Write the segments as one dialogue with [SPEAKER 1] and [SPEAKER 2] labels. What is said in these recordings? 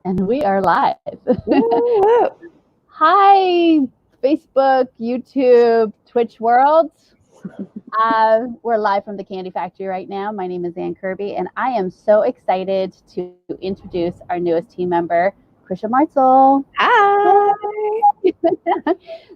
[SPEAKER 1] And we are live.
[SPEAKER 2] Woo!
[SPEAKER 1] Hi, Facebook, YouTube, Twitch world. We're live from the Candy Factory right now. My name is Ann Kirby, and I am so excited to introduce our newest team member, Krisha Martzall.
[SPEAKER 2] Hi.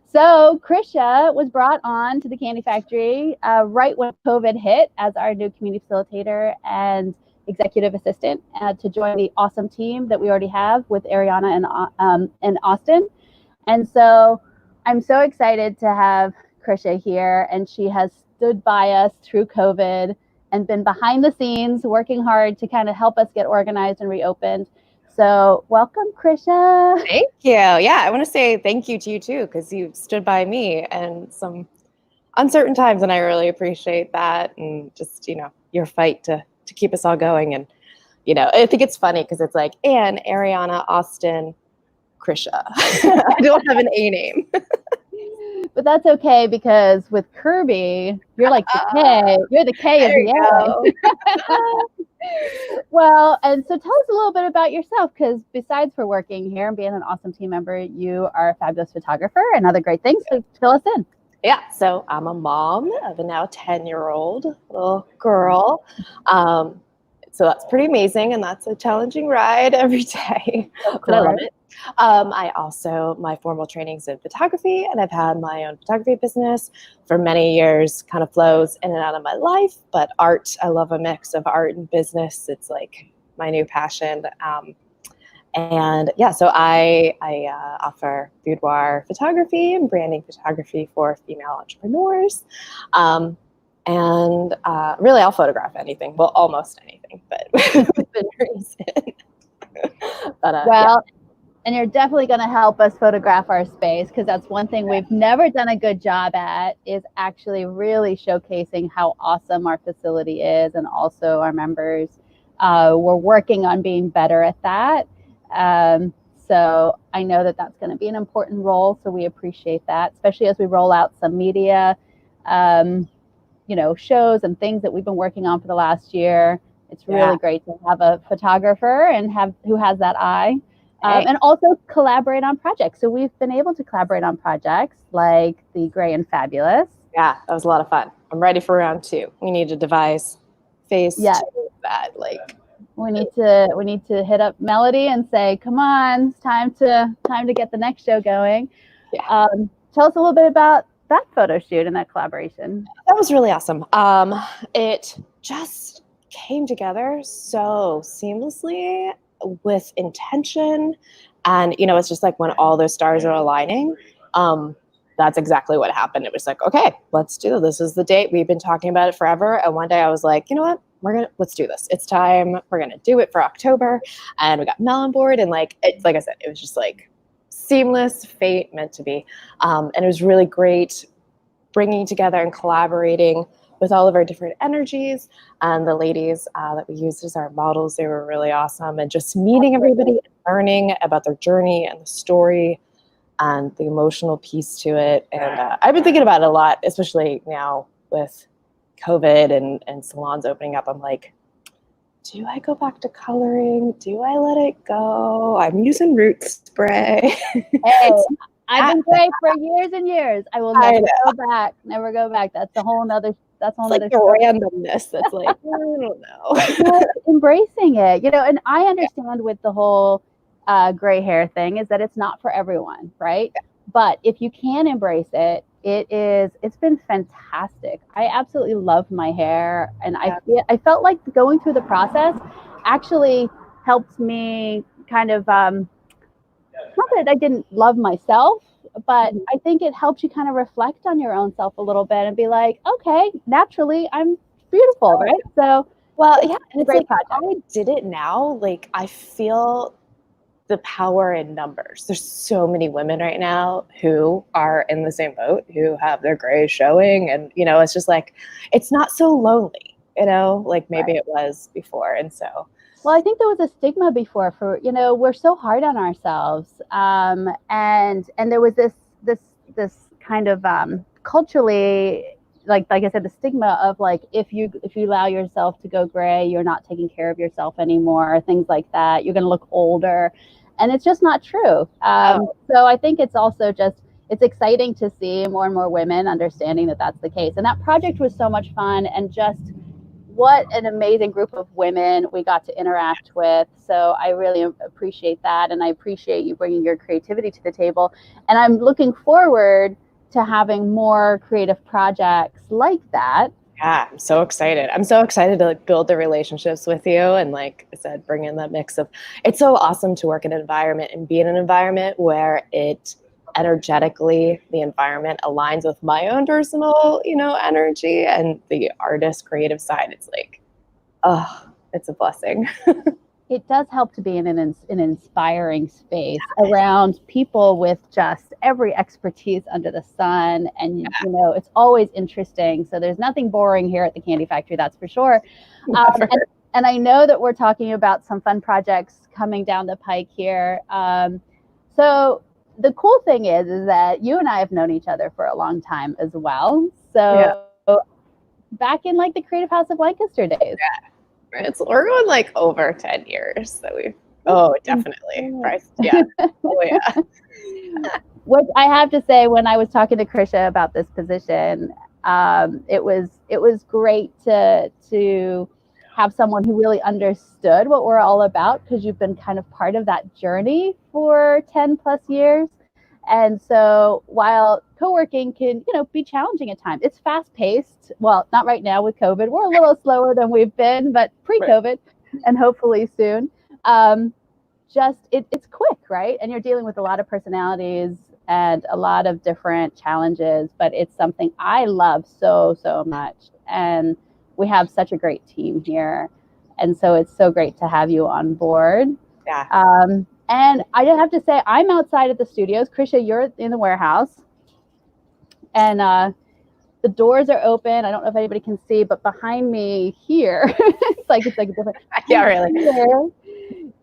[SPEAKER 1] So, Krisha was brought on to the Candy Factory right when COVID hit as our new community facilitator and executive assistant to join the awesome team that we already have with Arianna and Austin. And so I'm so excited to have Krisha here, and she has stood by us through COVID and been behind the scenes working hard to kind of help us get organized and reopened. So welcome, Krisha.
[SPEAKER 2] Thank you. Yeah, I want to say thank you to you too, because you stood by me and some uncertain times, and I really appreciate that. And just, your fight to keep us all going. And, I think it's funny because it's like Anne, Arianna, Austin, Krisha. I don't have an A name.
[SPEAKER 1] But that's okay, because with Kirby, you're like the K. You're the K of the A. Well, and so tell us a little bit about yourself, because besides for working here and being an awesome team member, you are a fabulous photographer and other great things. So fill us in.
[SPEAKER 2] Yeah, so I'm a mom of a now 10-year-old little girl. So that's pretty amazing, and that's a challenging ride every day, but I love it. My formal training's in photography, and I've had my own photography business for many years, kind of flows in and out of my life, but art, I love a mix of art and business. It's like my new passion. So I offer boudoir photography and branding photography for female entrepreneurs. Really, I'll photograph anything. Well, almost anything, but within reason.
[SPEAKER 1] And you're definitely going to help us photograph our space, because that's one thing we've never done a good job at, is actually really showcasing how awesome our facility is, and also our members. We're working on being better at that. So I know that that's going to be an important role. So we appreciate that, especially as we roll out some media, shows and things that we've been working on for the last year. It's really great to have a photographer and who has that eye. And also collaborate on projects. So we've been able to collaborate on projects like the Gray and Fabulous.
[SPEAKER 2] Yeah, that was a lot of fun. I'm ready for round 2. We need to devise phase 2 of that.
[SPEAKER 1] We need to hit up Melody and say, come on, it's time to get the next show going. Yeah. Tell us a little bit about that photo shoot and that collaboration.
[SPEAKER 2] That was really awesome. It just came together so seamlessly, with intention, and it's just like when all those stars are aligning, that's exactly what happened. It was like, okay, let's do this. This is the date. We've been talking about it forever, and one day I was like, you know what, let's do this. It's time. We're gonna do it for October. And we got Mel on board, and like I said, it was just like seamless, fate meant to be. And it was really great bringing together and collaborating with all of our different energies, and the ladies that we used as our models. They were really awesome, and just meeting everybody and learning about their journey and the story and the emotional piece to it. And I've been thinking about it a lot, especially now with COVID and salons opening up. I'm like, do I go back to coloring? Do I let it go? I'm using root spray.
[SPEAKER 1] Hey, I've been gray for years and years. I will never go back. Never go back. That's a whole nother. That's all.
[SPEAKER 2] It's like the randomness. That's like, I don't know.
[SPEAKER 1] Embracing it, and I understand with the whole gray hair thing is that it's not for everyone, right? Yeah. But if you can embrace it, it's been fantastic. I absolutely love my hair, and I felt like going through the process actually helped me kind of not that I didn't love myself, but I think it helps you kind of reflect on your own self a little bit and be like, okay, naturally I'm beautiful, right? So,
[SPEAKER 2] and it's like, I did it now. Like, I feel the power in numbers. There's so many women right now who are in the same boat, who have their gray showing, and it's just like, it's not so lonely, like maybe it was before. And so,
[SPEAKER 1] well, I think there was a stigma before for, we're so hard on ourselves. And there was this kind of culturally, like I said, the stigma of like, if you allow yourself to go gray, you're not taking care of yourself anymore, things like that. You're going to look older. And it's just not true. So I think it's also just, it's exciting to see more and more women understanding that that's the case. And that project was so much fun, and just what an amazing group of women we got to interact with. So I really appreciate that. And I appreciate you bringing your creativity to the table. And I'm looking forward to having more creative projects like that.
[SPEAKER 2] Yeah, I'm so excited. I'm so excited to like build the relationships with you, and like I said, bring in that mix of, it's so awesome to work in an environment and be in an environment where it energetically, the environment aligns with my own personal, energy, and the artist creative side. It's like, oh, it's a blessing.
[SPEAKER 1] It does help to be in an inspiring space around people with just every expertise under the sun. And, it's always interesting. So there's nothing boring here at the Candy Factory, that's for sure. And I know that we're talking about some fun projects coming down the pike here. So the cool thing is that you and I have known each other for a long time as well. So back in like the Creative House of Lancaster days.
[SPEAKER 2] Yeah. We're going like over 10 years that we've, definitely. Yeah. Oh, yeah.
[SPEAKER 1] What I have to say, when I was talking to Krisha about this position, it was great to have someone who really understood what we're all about, because you've been kind of part of that journey for 10 plus years. And so while co-working can, be challenging at times, it's fast paced. Well, not right now with COVID. We're a little slower than we've been, but pre-COVID and hopefully soon. It's quick, right? And you're dealing with a lot of personalities and a lot of different challenges, but it's something I love so, so much. And we have such a great team here. And so it's so great to have you on board.
[SPEAKER 2] Yeah.
[SPEAKER 1] And I have to say, I'm outside of the studios. Krisha, you're in the warehouse. And the doors are open. I don't know if anybody can see, but behind me here, it's like a different.
[SPEAKER 2] Yeah, really.
[SPEAKER 1] Here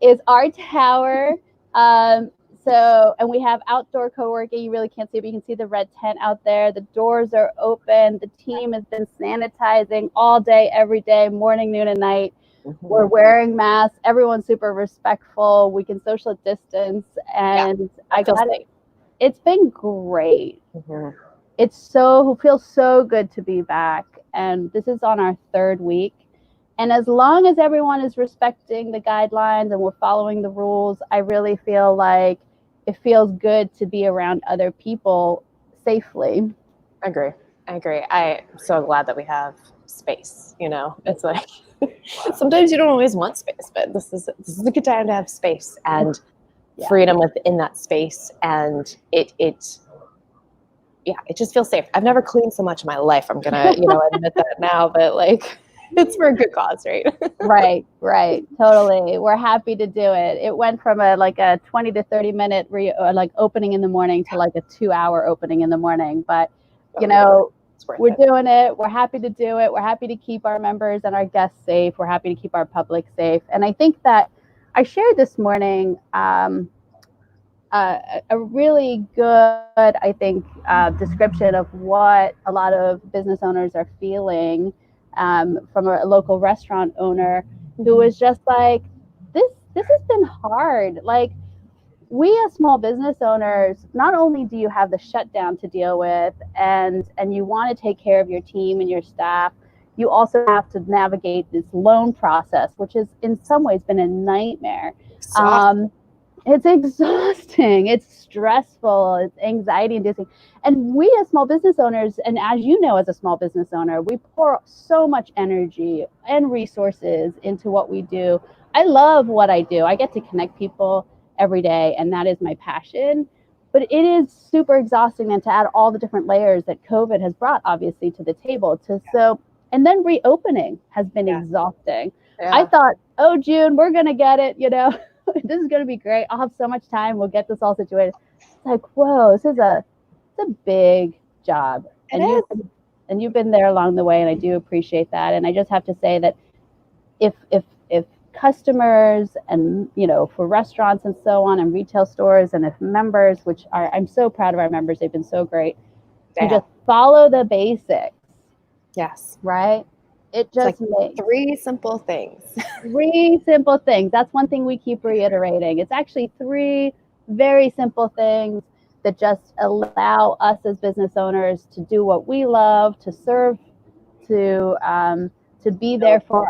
[SPEAKER 1] is our tower. And we have outdoor co-working. You really can't see, but you can see the red tent out there. The doors are open. The team has been sanitizing all day, every day, morning, noon, and night. Mm-hmm. We're wearing masks. Everyone's super respectful. We can social distance, and it's been great. Mm-hmm. It feels so good to be back. And this is on our third week. And as long as everyone is respecting the guidelines and we're following the rules, I really feel like it feels good to be around other people safely.
[SPEAKER 2] I agree. I'm so glad that we have space. It's like, sometimes you don't always want space, but this is a good time to have space and freedom within that space. And it just feels safe. I've never cleaned so much in my life. I'm gonna, admit that now, but like, it's for a good cause, right? Right. Totally. We're happy to do it. It went from a 20 to 30 minute opening in the morning to like a 2-hour opening in the morning. But, we're doing it. We're happy to do it. We're happy to keep our members and our guests safe. We're happy to keep our public safe. And I think that I shared this morning a really good, description of what a lot of business owners are feeling from a local restaurant owner who was just like, this has been hard. Like, we as small business owners, not only do you have the shutdown to deal with and you want to take care of your team and your staff, you also have to navigate this loan process, which has in some ways been a nightmare. It's exhausting. It's stressful. It's anxiety inducing. And we as small business owners, and as you know, as a small business owner, we pour so much energy and resources into what we do. I love what I do. I get to connect people every day, and that is my passion. But it is super exhausting then to add all the different layers that COVID has brought, obviously, to the table. And then reopening has been exhausting. Yeah. I thought, June, we're going to get it, this is going to be great. I'll have so much time. We'll get this all situated. It's like, whoa, it's a big job. And you've been there along the way, and I do appreciate that. And I just have to say that if customers and, for restaurants and so on and retail stores, and if members, I'm so proud of our members, they've been so great, to just follow the basics Yes.
[SPEAKER 1] right? It just
[SPEAKER 2] like
[SPEAKER 1] makes
[SPEAKER 2] 3 simple things.
[SPEAKER 1] 3 simple things. That's one thing we keep reiterating. It's actually 3 very simple things that just allow us as business owners to do what we love, to serve, to be there for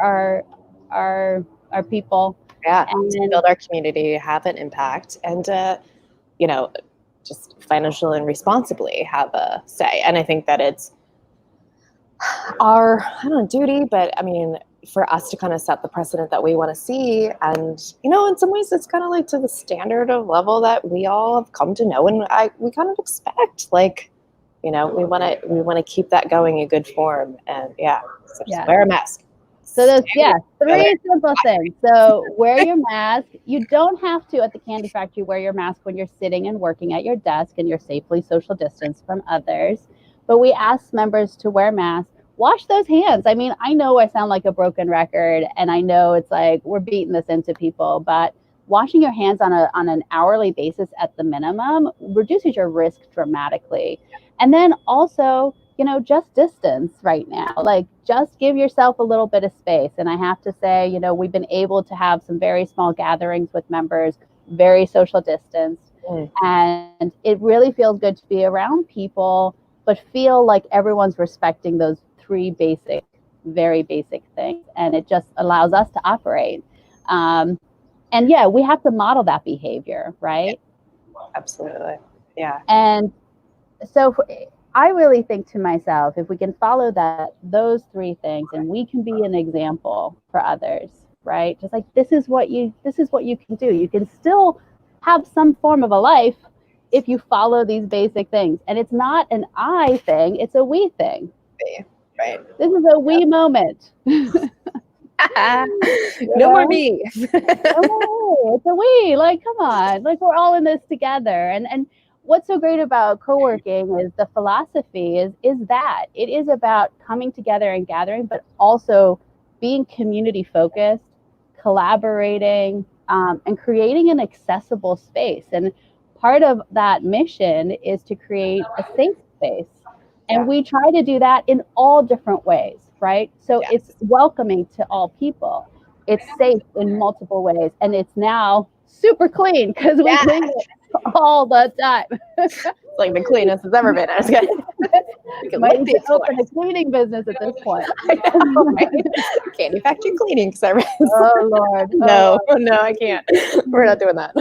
[SPEAKER 1] our people.
[SPEAKER 2] Yeah, to
[SPEAKER 1] And
[SPEAKER 2] build our community, have an impact, and you know, just financially and responsibly have a say. And I think that it's our, I don't know, duty, but I mean, for us to kind of set the precedent that we want to see. And, in some ways it's kind of like to the standard of level that we all have come to know and we kind of expect, like, we want to keep that going in good form. And so just wear a mask.
[SPEAKER 1] So those, 3 simple things. So wear your mask. You don't have to at the candy factory wear your mask when you're sitting and working at your desk and you're safely social distanced from others. But we ask members to wear masks. Wash those hands. I mean, I know I sound like a broken record, and I know it's like we're beating this into people, but washing your hands on an hourly basis at the minimum reduces your risk dramatically. And then also, just distance right now. Like, just give yourself a little bit of space. And I have to say, we've been able to have some very small gatherings with members, very social distanced. And it really feels good to be around people, but feel like everyone's respecting those 3 very basic things. And it just allows us to operate. And we have to model that behavior, right?
[SPEAKER 2] Absolutely. Yeah.
[SPEAKER 1] And so I really think to myself, if we can follow those 3 things, and we can be an example for others, right? Just like this is what you can do. You can still have some form of a life if you follow these basic things. And it's not an I thing, it's a we thing.
[SPEAKER 2] Right.
[SPEAKER 1] This is a we moment.
[SPEAKER 2] No more me.
[SPEAKER 1] It's a we. Like, come on. Like, we're all in this together. And what's so great about co-working is the philosophy is that it is about coming together and gathering, but also being community focused, collaborating, and creating an accessible space. And part of that mission is to create a safe space. And we try to do that in all different ways, right? So it's welcoming to all people. It's safe in multiple ways. And it's now super clean because we clean it all the time.
[SPEAKER 2] It's like the cleanest it's ever been. I was
[SPEAKER 1] might need to open a cleaning business at this point.
[SPEAKER 2] I know, right? Candy factory cleaning service.
[SPEAKER 1] Oh Lord.
[SPEAKER 2] No, I can't. We're not doing that.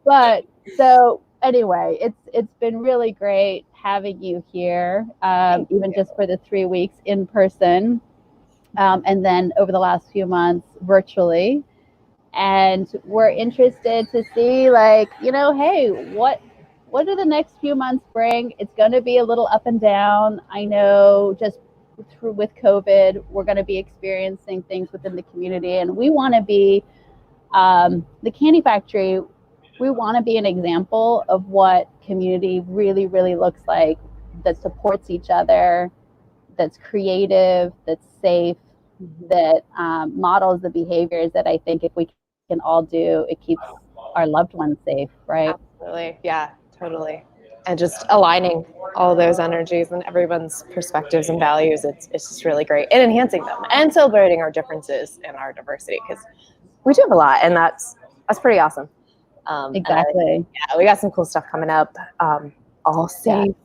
[SPEAKER 1] But so anyway, it's been really great having you here, even just for the 3 weeks in person, and then over the last few months virtually. And we're interested to see, like, hey, what do the next few months bring? It's going to be a little up and down. I know, just with COVID, we're going to be experiencing things within the community, and we want to be the Candy Factory. We want to be an example of what community really, really looks like, that supports each other, that's creative, that's safe, that models the behaviors that I think if we can all do, it keeps our loved ones safe, right?
[SPEAKER 2] Absolutely. Yeah, totally. And just aligning all those energies and everyone's perspectives and values, it's just really great. And enhancing them and celebrating our differences and our diversity, because we do have a lot, and that's pretty awesome.
[SPEAKER 1] Exactly.
[SPEAKER 2] We got some cool stuff coming up. All safe.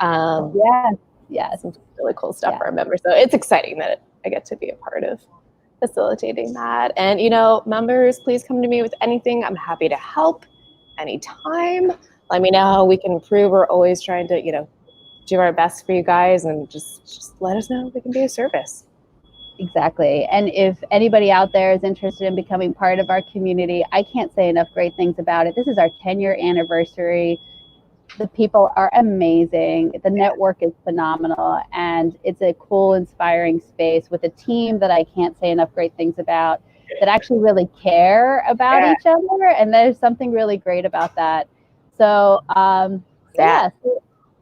[SPEAKER 2] Some really cool stuff for our members. So it's exciting that I get to be a part of facilitating that. And, members, please come to me with anything. I'm happy to help anytime. Let me know how we can improve. We're always trying to, do our best for you guys, and just let us know if we can be of service.
[SPEAKER 1] Exactly. And if anybody out there is interested in becoming part of our community, I can't say enough great things about it. This is our 10-year anniversary. The people are amazing. The network is phenomenal. And it's a cool, inspiring space with a team that I can't say enough great things about, that actually really care about each other. And there's something really great about that. So,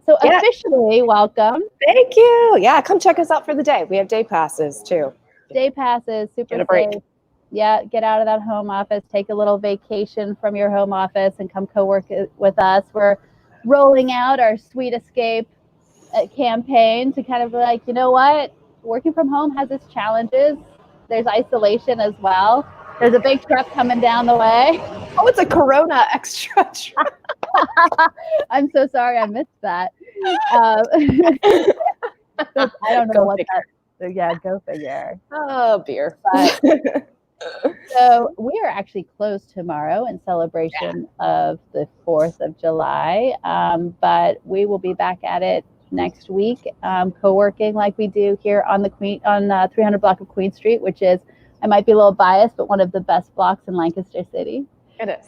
[SPEAKER 1] So officially, welcome.
[SPEAKER 2] Thank you. Yeah, come check us out for the day. We have day passes too.
[SPEAKER 1] Day passes, super safe. Yeah, get out of that home office, take a little vacation from your home office, and come co-work with us. We're rolling out our Sweet Escape campaign to kind of be like, you know what, working from home has its challenges. There's isolation as well. There's a big truck coming down the way.
[SPEAKER 2] Oh, it's a Corona extra truck.
[SPEAKER 1] I'm so sorry I missed that. I don't know
[SPEAKER 2] Go
[SPEAKER 1] what
[SPEAKER 2] figure.
[SPEAKER 1] that. Yeah, go figure.
[SPEAKER 2] Oh, beer.
[SPEAKER 1] But, so we are actually closed tomorrow in celebration of the 4th of July. But we will be back at it next week, co-working like we do here on the 300 block of Queen Street, which is, I might be a little biased, but one of the best blocks in Lancaster City.
[SPEAKER 2] It is.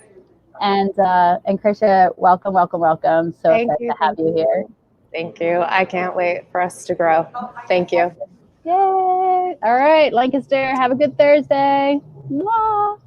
[SPEAKER 1] And Krisha, welcome, welcome, welcome. So
[SPEAKER 2] Thank
[SPEAKER 1] excited
[SPEAKER 2] you,
[SPEAKER 1] to have you here.
[SPEAKER 2] Thank you. I can't wait for us to grow. Thank you.
[SPEAKER 1] Yay! All right, Lancaster, have a good Thursday. Mwah.